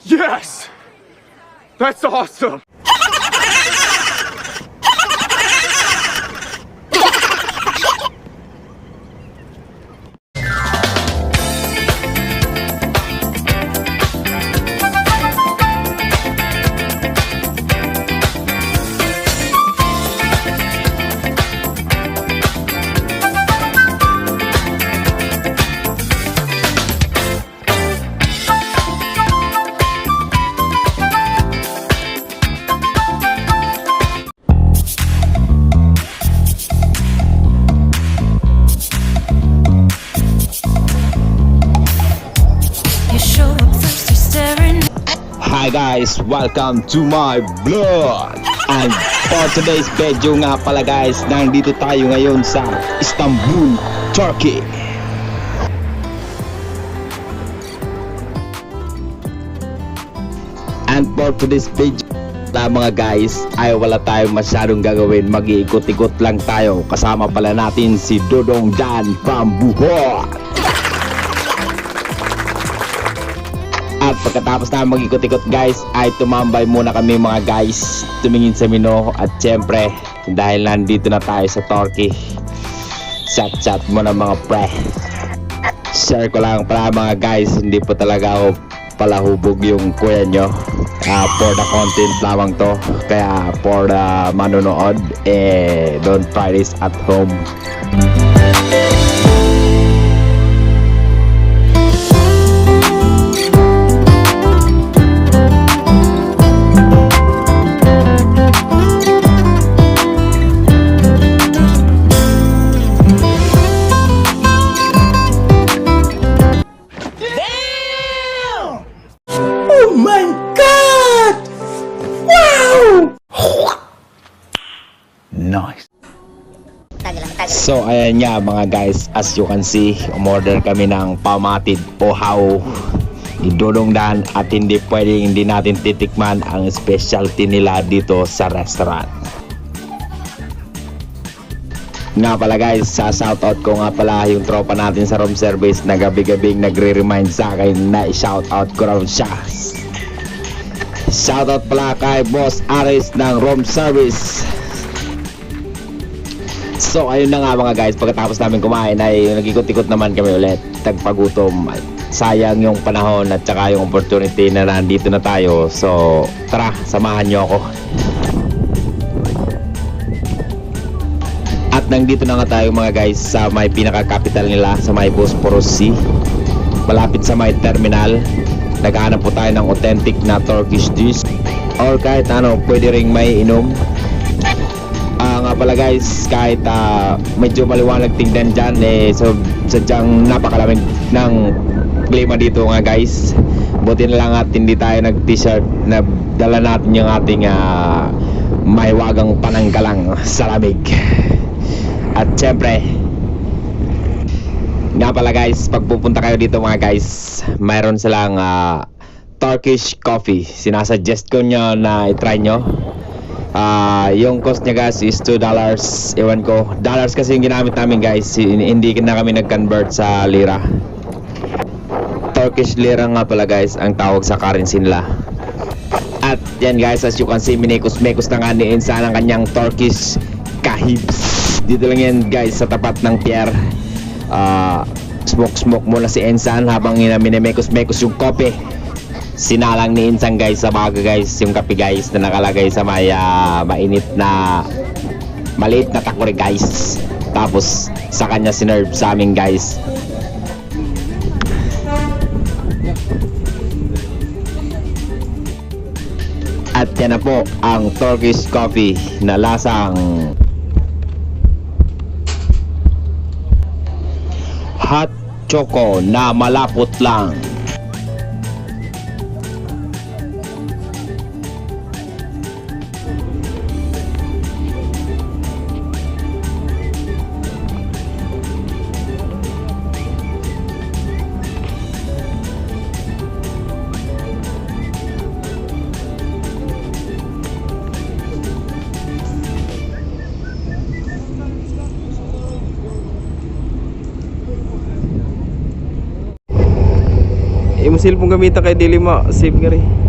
Yes! That's awesome! Hi guys, welcome to my vlog. And for today's video nga pala guys, nandito tayo ngayon sa Istanbul, Turkey. And for today's video mga guys, ay wala tayong masyadong gagawin. Mag-iikot-ikot lang tayo. Kasama pala natin si Dodong Dan from Buhor. At pagkatapos na mag-ikot-ikot guys, ay tumambay muna kami mga guys, tumingin sa menu. At syempre, dahil nandito na tayo sa Turkey, chat muna mga pre. Share ko lang pala mga guys, hindi po talaga ako palahubog yung kuya nyo. For the content lamang to. Kaya for the manonood, don't try this at home. Nice. So ayan nga mga guys, as you can see, umorder kami ng pamatid uhaw ni Dodong Dan. At hindi natin titikman ang specialty nila dito sa restaurant. Nga pala guys, sa shoutout ko nga pala yung tropa natin sa room service na gabi-gabing nagre-remind sa akin na i-shoutout ko raw siya. Shoutout pala kay Boss Aris ng room service. So ayun na nga mga guys, pagkatapos namin kumain ay nag-ikot-ikot naman kami ulit, tagpagutom. Sayang yung panahon at saka yung opportunity na nandito na tayo. So tara, samahan nyo ako. At nandito na nga tayo mga guys sa may pinaka-capital nila, sa may Bosphorus Sea, malapit sa may terminal. Naghahanap po tayo ng authentic na Turkish dish or kahit ano, pwede ring may inom. Nga pala guys, kahit medyo maliwanag tingnan dyan, so sadyang napakalamig ng klima dito nga guys. Buti na lang at hindi tayo nag t-shirt, na dala natin yung ating maiwagang pananggalang sa lamig. At syempre nga pala guys, pag pupunta kayo dito mga guys, mayroon silang Turkish coffee. Sinasuggest ko nyo na i-try nyo. Yung cost niya guys is $2. Ewan ko, dollars kasi yung ginamit namin guys, hindi na kami nag-convert sa lira. Turkish lira nga pala guys ang tawag sa currency nila. At yan guys, as you can see, minekos-mekos na nga ni Insan ang kanyang Turkish kahibs. Dito lang yan guys sa tapat ng pier. Smoke muna si Insan habang minimekos-mekos yung kope. Sinalang ni Insan guys sa baga guys yung kape guys na nakalagay sa may mainit na maliit na takore guys. Tapos sa kanya sinerve sa amin guys. At yan na po ang Turkish coffee na lasang hot choco na malapot lang. Imo cellphone gamitan kay dili ma save nga rin.